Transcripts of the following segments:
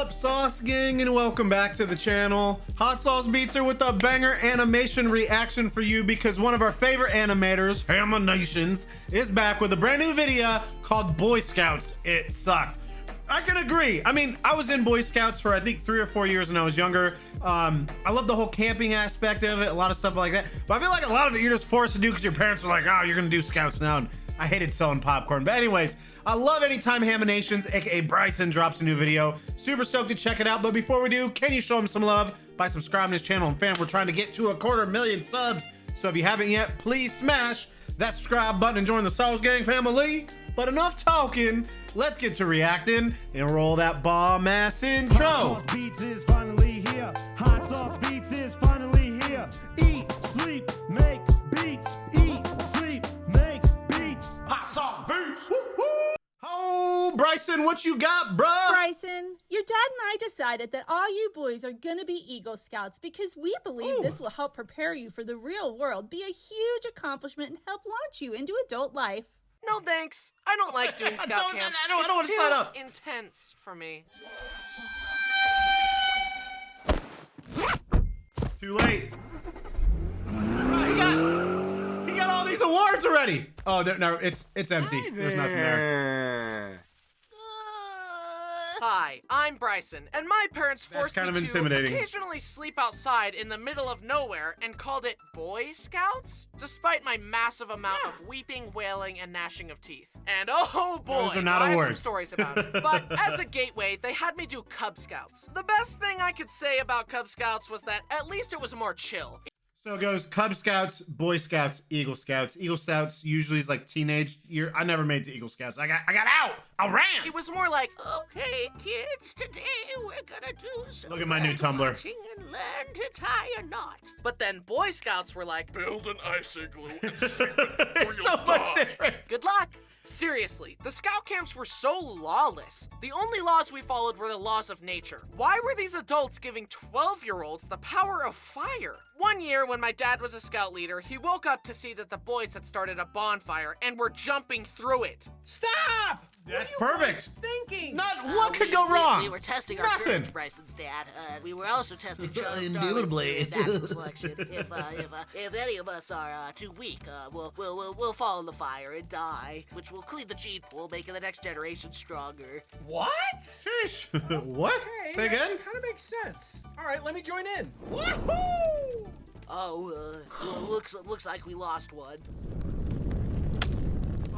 up, Sauce Gang, and welcome back to the channel. Hot Sauce Beats here with a banger animation reaction for you because one of our favorite animators, Haminations, is back with a brand new video called Boy Scouts. It sucked. I can agree. I mean, I was in Boy Scouts for I think 3 or 4 years when I was younger. I love the whole camping aspect of it, a lot of stuff like that. But I feel like a lot of it you're just forced to do because your parents are like, oh, you're gonna do Scouts now. And I hated selling popcorn. But anyways, I love anytime Haminations, aka Bryson, drops a new video. Super stoked to check it out. But before we do, can you show him some love by subscribing to his channel? And fam, we're trying to get to 250,000 subs. So if you haven't yet, please smash that subscribe button and join the Sauce Gang family. But enough talking, let's get to reacting and roll that bomb ass intro. Hot Sauce Beats is finally here. Hot Sauce Beats is finally here. Eat, sleep, make beats. Eat, sleep, make beats. Hot Sauce Beats. Woo, woo. Oh, Bryson, what you got, bruh? Bryson, your dad and I decided that all you boys are gonna be Eagle Scouts because we believe this will help prepare you for the real world, be a huge accomplishment, and help launch you into adult life. No thanks. I don't like doing scout camps. I don't want to sign up. It's too intense for me. Too late. He got all these awards already. Oh, no, it's empty. There's nothing there. Hi, I'm Bryson, and my parents forced kind me of to intimidating. occasionally sleep outside in the middle of nowhere and called it Boy Scouts, despite my massive amount of weeping, wailing, and gnashing of teeth. And oh boy, Those are not do I have some awards. stories about it. But as a gateway, they had me do Cub Scouts. The best thing I could say about Cub Scouts was that at least it was more chill. So it goes Cub Scouts, Boy Scouts, Eagle Scouts. Eagle Scouts usually is like teenage year. I never made it to Eagle Scouts. I got out. I ran. It was more like, okay, kids, today we're gonna do some Look at my new Tumblr. marching and learn to tie a knot. But then Boy Scouts were like, Build an ice igloo and sing it. It's so much different. good luck. Seriously, the scout camps were so lawless. The only laws we followed were the laws of nature. Why were these adults giving 12-year-olds the power of fire? One year, when my dad was a scout leader, he woke up to see that the boys had started a bonfire and were jumping through it. Stop! That's what are you perfect. boys thinking? Not what could go wrong? We were testing our Nothing. courage, Bryson's dad. We were also testing Joe's Indubitably. natural selection. If any of us are too weak, we'll fall in the fire and die, which will clean the gene pool, making the next generation stronger. What? Sheesh. What? Hey, Say again? Kind of makes sense. All right, let me join in. Woohoo! Oh, looks like we lost one.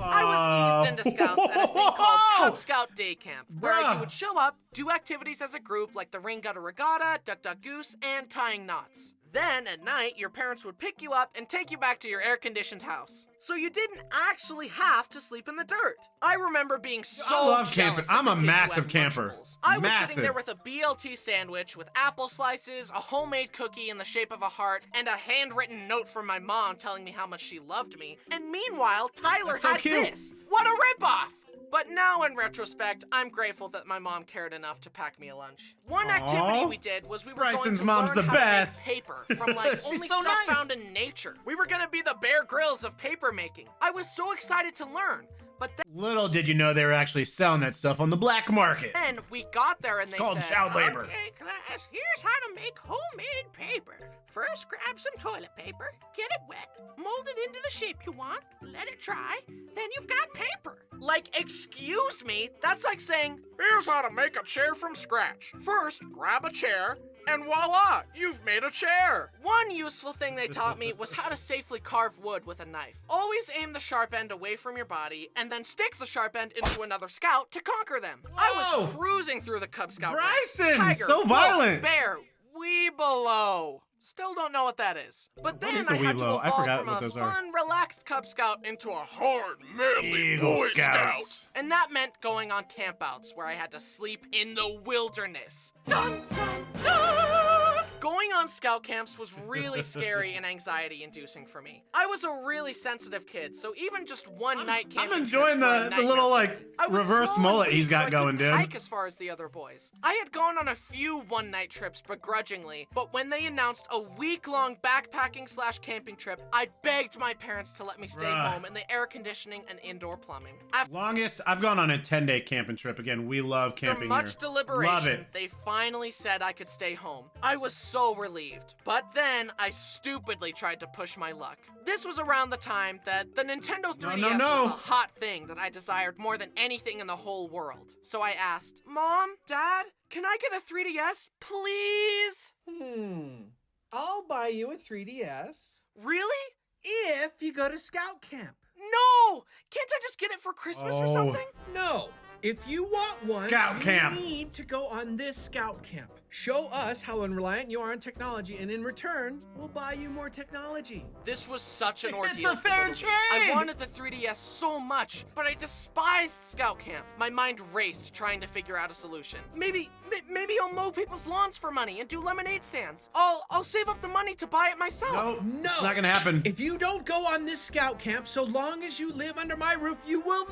I was eased into scouts at a thing called Cub Scout Day Camp, where Bruh. you would show up, do activities as a group like the Rain Gutter Regatta, Duck Duck Goose, and tying knots. Then, at night, your parents would pick you up and take you back to your air-conditioned house. So you didn't actually have to sleep in the dirt. I remember being so I love camping. jealous of I'm the a kids who massive had camper. Lunchables. I was Massive. sitting there with a BLT sandwich with apple slices, a homemade cookie in the shape of a heart, and a handwritten note from my mom telling me how much she loved me. And meanwhile, Tyler That's so had cute. this. What a ripoff! But now, in retrospect, I'm grateful that my mom cared enough to pack me a lunch. One activity we did was we were Bryson's going to mom's learn the how best. to make paper from like She's only so stuff nice. found in nature. We were gonna be the Bear Grylls of paper making. I was so excited to learn, but Little did you know they were actually selling that stuff on the black market. then we got there and they called said, child labor. "Okay, class, here's how to make homemade paper. First, grab some toilet paper, get it wet, mold it into the shape you want, let it dry, then you've got paper." Like, excuse me? That's like saying, Here's how to make a chair from scratch. First, grab a chair, and voila, you've made a chair. one useful thing they taught me was how to safely carve wood with a knife. Always aim the sharp end away from your body, and then stick the sharp end into another scout to conquer them. I Whoa. was cruising through the Cub Scout ranks. Bryson, Tiger, so wolf, violent. bear, weeblo. Still don't know what that is. But then is a I had to weeblo? I evolve forgot from what a those are. fun, relaxed Cub Scout into a Hard, manly Eagle Boy Scouts. Scout. and that meant going on campouts where I had to sleep in the wilderness. Dun, dun, dun! Going Going on scout camps was really scary and anxiety-inducing for me. I was a really sensitive kid, so even just one night camping I'm enjoying trips were a the nightmare little for like me. I was reverse small and mullet weak, he's got so I going, couldn't dude. hike as far as the other boys. I had gone on a few one-night trips begrudgingly, but when they announced a week-long backpacking/camping trip, I begged my parents to let me stay Bruh. home in the air conditioning and indoor plumbing. Longest, I've gone on a 10-day camping trip. Again, we love camping After much here. deliberation, Love it. they finally said I could stay home. I was so relieved. But then I stupidly tried to push my luck. This was around the time that the Nintendo 3DS was the hot thing that I desired more than anything in the whole world. So I asked, Mom, Dad, can I get a 3DS, please? I'll buy you a 3DS Really? if you go to scout camp. No! Can't I just get it for Christmas or something? No. If you want one, Scout you camp. need to go on this scout camp. Show us how unreliant you are on technology, and in return, we'll buy you more technology. This was such an ordeal. It's a fair for me. I trade. wanted the 3DS so much, but I despised Scout Camp. My mind raced trying to figure out a solution. Maybe I'll mow people's lawns for money and do lemonade stands. I'll save up the money to buy it myself. No. It's not gonna happen. If you don't go on this scout camp, so long as you live under my roof, you will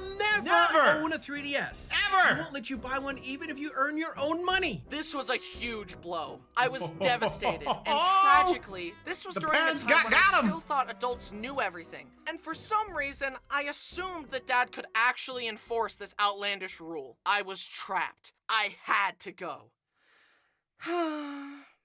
Never. own a 3DS. Ever. I won't let you buy one even if you earn your own money. This was a huge blow. I was devastated, and Oh! tragically, this was The during the parents time when I got 'em. still thought adults knew everything. And for some reason, I assumed that Dad could actually enforce this outlandish rule. I was trapped. I had to go.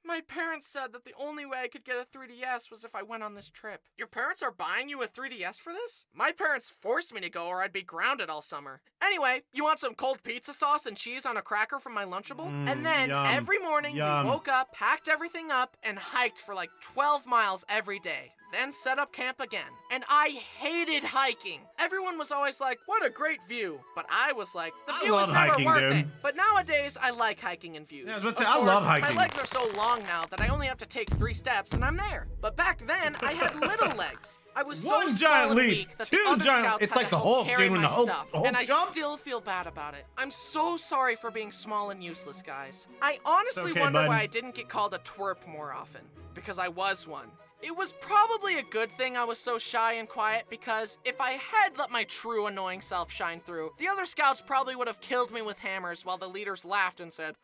My parents said that the only way I could get a 3DS was if I went on this trip. Your parents are buying you a 3DS for this? My parents forced me to go or I'd be grounded all summer. Anyway, you want some cold pizza sauce and cheese on a cracker from my Lunchable? And then yum, every morning yum. we woke up, packed everything up, and hiked for like 12 miles every day. Then set up camp again. And I hated hiking. Everyone was always like, what a great view. But I was like, the I view love is never hiking, worth dude. it. But nowadays, I like hiking and views. Yeah, I was about to say, Of I love course, hiking. My legs are so long now that I only have to take 3 steps and I'm there. But back then, I had little legs. I was One so giant small and leap, weak that two the other giant- scouts it's had like to the help Hulk carry doing my the Hulk- stuff, Hulk and I jumps. still feel bad about it. I'm so sorry for being small and useless, guys. I honestly okay, wonder bud. why I didn't get called a twerp more often, because I was one. It was probably a good thing I was so shy and quiet, because if I had let my true annoying self shine through, the other scouts probably would have killed me with hammers while the leaders laughed and said,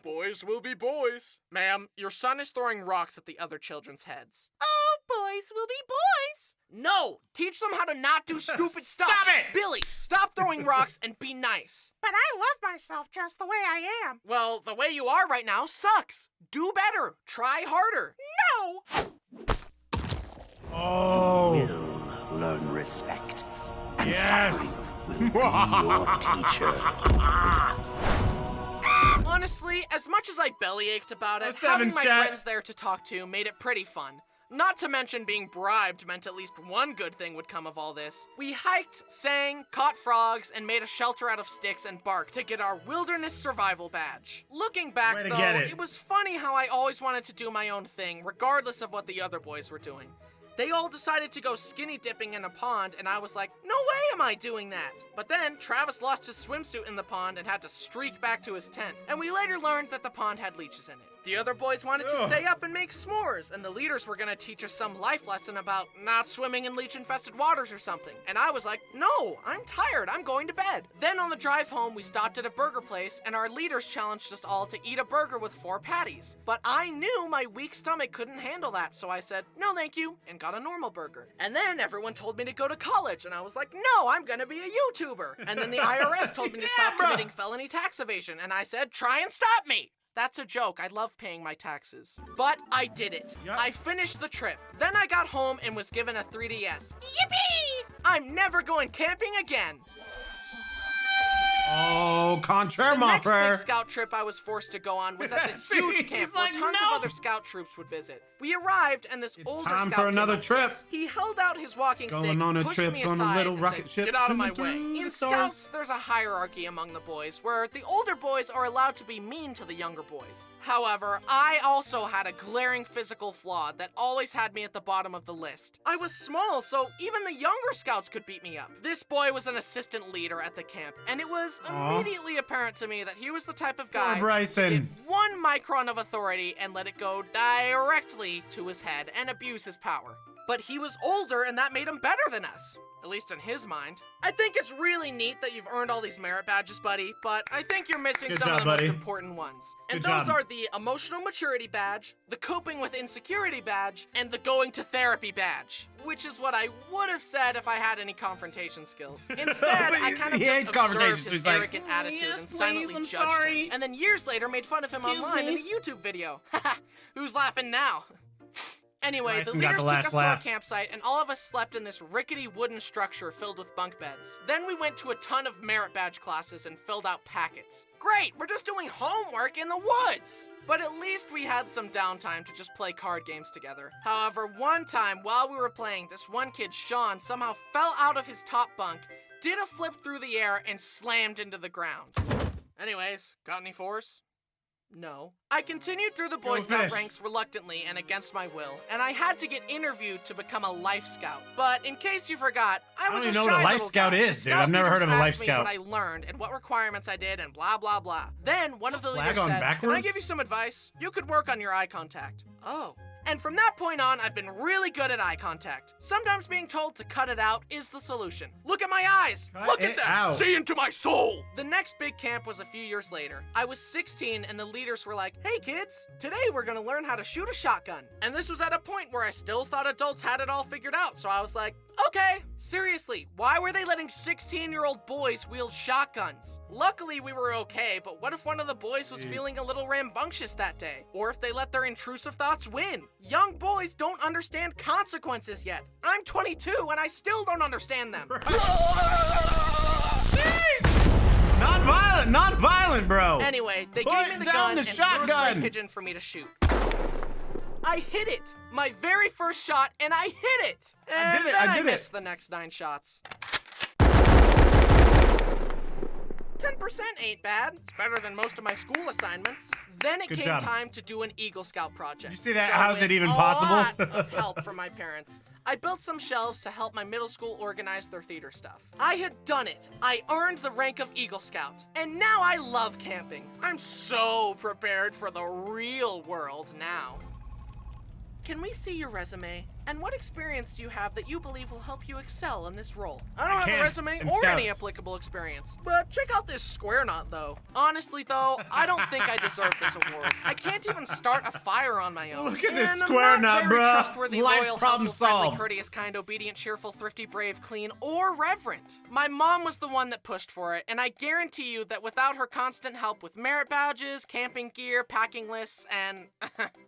boys will be boys. Ma'am, your son is throwing rocks at the other children's heads. Oh, boys will be boys. No, teach them how to not do stupid stuff. Stop it! Billy, stop throwing rocks and be nice. But I love myself just the way I am. Well, the way you are right now sucks. Do better. Try harder. No! Oh, Will learn respect. And yes. suffering will be your teacher. Honestly, as much as I bellyached about it, A seven having my set. friends there to talk to made it pretty fun. Not to mention being bribed meant at least one good thing would come of all this. We hiked, sang, caught frogs, and made a shelter out of sticks and bark to get our wilderness survival badge. Looking back, Way to though, get it. it was funny how I always wanted to do my own thing, regardless of what the other boys were doing. They all decided to go skinny dipping in a pond, and I was like, no way am I doing that. But then Travis lost his swimsuit in the pond and had to streak back to his tent, and we later learned that the pond had leeches in it. The other boys wanted to stay up and make s'mores, and the leaders were gonna teach us some life lesson about not swimming in leech-infested waters or something. And I was like, no, I'm tired, I'm going to bed. Then on the drive home, we stopped at a burger place, and our leaders challenged us all to eat a burger with 4 patties. But I knew my weak stomach couldn't handle that, so I said, no thank you, and got a normal burger. And then everyone told me to go to college, and I was like, no, I'm gonna be a YouTuber. And then the IRS told me to stop committing felony tax evasion, and I said, try and stop me. That's a joke. I love paying my taxes. But I did it. Yep. I finished the trip. Then I got home and was given a 3DS. Yippee! I'm never going camping again. Oh, contraire, The mon next big frere. scout trip I was forced to go on was at this See, huge he's camp where like, tons "No." of other scout troops would visit. We arrived, and this It's older time scout for came another up to trip. us. He held out his walking stick, Going on a pushed trip me on a aside, little and rocket said, ship, get out of my zooming way. through In the stars. scouts, there's a hierarchy among the boys where the older boys are allowed to be mean to the younger boys. However, I also had a glaring physical flaw that always had me at the bottom of the list. I was small, so even the younger scouts could beat me up. This boy was an assistant leader at the camp, and it was immediately apparent to me that he was the type of guy Bryson. to get 1 micron of authority and let it go directly to his head and abuse his power. But he was older and that made him better than us. At least in his mind. I think it's really neat that you've earned all these merit badges, buddy, but I think you're missing Good some job, of the buddy. most important ones. And Good those job. are the emotional maturity badge, the coping with insecurity badge, and the going to therapy badge. Which is what I would have said if I had any confrontation skills. Instead, I kind of He hates just confrontations, observed so his he's like, arrogant attitude yes, and please, silently I'm judged sorry. him. And then years later made fun of him Excuse online in me. a YouTube video. Haha, who's laughing now? Anyway, Bryson the got leaders the took last us laugh. to our campsite, and all of us slept in this rickety wooden structure filled with bunk beds. Then we went to a ton of merit badge classes and filled out packets. Great, we're just doing homework in the woods! But at least we had some downtime to just play card games together. However, one time while we were playing, this one kid, Sean, somehow fell out of his top bunk, did a flip through the air, and slammed into the ground. Anyways, got any fours? No. I continued through the Boy Go Scout fish. ranks reluctantly and against my will, and I had to get interviewed to become a Life Scout. But in case you forgot, I was don't a even know what a shy Life little Scout guy. is, The dude. I've scout never heard leaders of a Life asked me Scout. what I learned and what requirements I did and blah, blah, blah. Then one of the Flag leaders on said, "Can I backwards? give you some advice? You could work on your eye contact." Oh. And from that point on, I've been really good at eye contact. Sometimes being told to cut it out is the solution. Look at my eyes! Cut Look it at them! out. See into my soul! The next big camp was a few years later. I was 16 and the leaders were like, "Hey kids, today we're gonna learn how to shoot a shotgun." And this was at a point where I still thought adults had it all figured out, so I was like, okay. Seriously, why were they letting 16-year-old boys wield shotguns? Luckily we were okay, but what if one of the boys was feeling a little rambunctious that day? Or if they let their intrusive thoughts win? Young boys don't understand consequences yet. I'm 22 and I still don't understand them. Not violent, bro. Anyway, they Put gave me the down gun the and threw a shotgun. clay pigeon for me to shoot. I hit it! My very first shot, and I hit it! And did it, then I did it. missed the next 9 shots. 10% ain't bad. It's better than most of my school assignments. Then it Good came job. time to do an Eagle Scout project. You see that? So How's it with even a possible? lot of help from my parents, I built some shelves to help my middle school organize their theater stuff. I had done it. I earned the rank of Eagle Scout. And now I love camping. I'm so prepared for the real world now. Can we see your resume? And what experience do you have that you believe will help you excel in this role? I don't have can't a resume in or any Scouts. applicable experience. But check out this square knot, though. Honestly, though, I don't think I deserve this award. I can't even start a fire on my own. Look at this And I'm square not knot, very bruh. trustworthy, Life's loyal, problem helpful, friendly, solved. courteous, kind, obedient, cheerful, thrifty, brave, clean, or reverent. My mom was the one that pushed for it, and I guarantee you that without her constant help with merit badges, camping gear, packing lists, and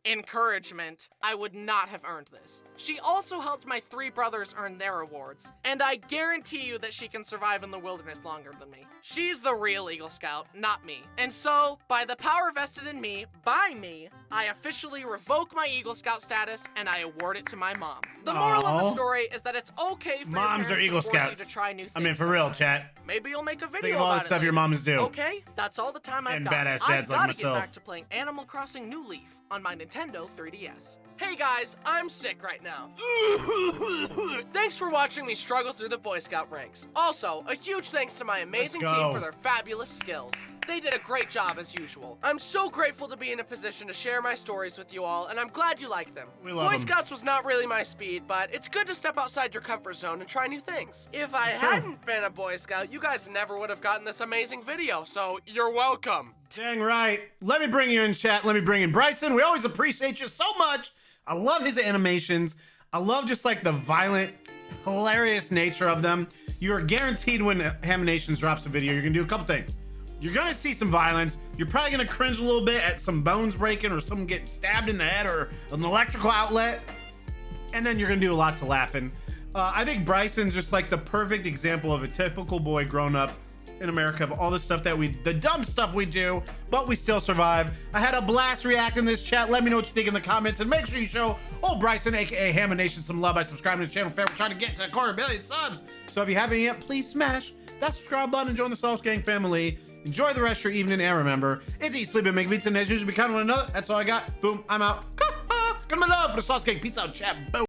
encouragement, I would not have earned this. She also helped my 3 brothers earn their awards, and I guarantee you that she can survive in the wilderness longer than me. She's the real Eagle Scout, not me. And so, by the power vested in me, by me, I officially revoke my Eagle Scout status and I award it to my mom. The moral of the Aw. story is that it's okay for your Moms parents are Eagle to force Scouts. you to try new things. I mean, for real, sometimes. chat. Maybe you'll make a video Think of all the about it stuff your later. moms do. Okay, that's all the time I've And got. badass I've dads like gotta myself. get back to playing Animal Crossing New Leaf on my Nintendo 3DS. Hey guys, I'm sick right now. Thanks for watching me struggle through the Boy Scout ranks. Also, a huge thanks to my amazing Let's team go. for their fabulous skills. They did a great job as usual. I'm so grateful to be in a position to share my stories with you all, and I'm glad you like them. We love Boy 'em. Scouts was not really my speed, but it's good to step outside your comfort zone and try new things. If I hadn't been a Boy Scout, you guys never would have gotten this amazing video, so you're welcome. Dang right. Let me bring you in, chat. Let me bring in Bryson. We always appreciate you so much. I love his animations. I love just like the violent, hilarious nature of them. You're guaranteed when Haminations drops a video, you're gonna do a couple things. You're gonna see some violence. You're probably gonna cringe a little bit at some bones breaking or someone getting stabbed in the head or an electrical outlet. And then you're gonna do lots of laughing. I think Bryson's just like the perfect example of a typical boy grown up in America, of all the stuff that the dumb stuff we do, but we still survive. I had a blast reacting to this, chat. Let me know what you think in the comments, and make sure you show old Bryson, aka Hamination, some love by subscribing to the channel. We're trying to get to 250,000,000 subs. So if you haven't yet, please smash that subscribe button and join the Sauce Gang family. Enjoy the rest of your evening, and remember, it's eat, sleep, and make beats, and as usual, be kind to one another. That's all I got. Boom, I'm out. Got my love for the Sauce Gang. Peace out, chat. Boom.